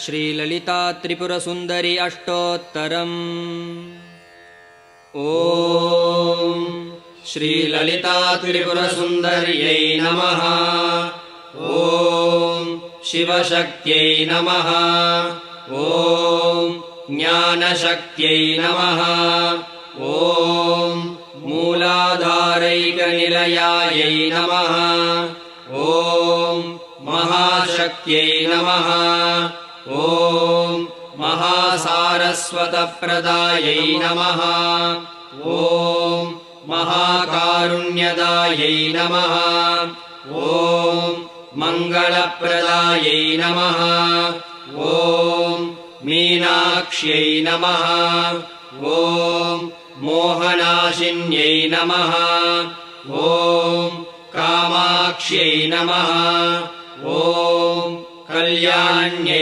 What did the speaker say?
श्रीललिता त्रिपुरसुन्दरी अष्टोत्तरम्। ॐ श्रीललिता त्रिपुरसुन्दर्यै नमः। ॐ शिवशक्त्यै नमः। ॐ ज्ञानशक्त्यै नमः। ॐ मूलाधारैकनिलयायै नमः। ॐ महाशक्त्यै नमः। ॐ महासारस्वतप्रदायै नमः। ॐ महाकारुण्यदायै नमः। ॐ मङ्गलप्रदायै नमः। ॐ मीनाक्ष्यै नमः। ॐ मोहनाशिन्यै नमः। ॐ कामाक्ष्यै नमः। ॐ कल्याण्यै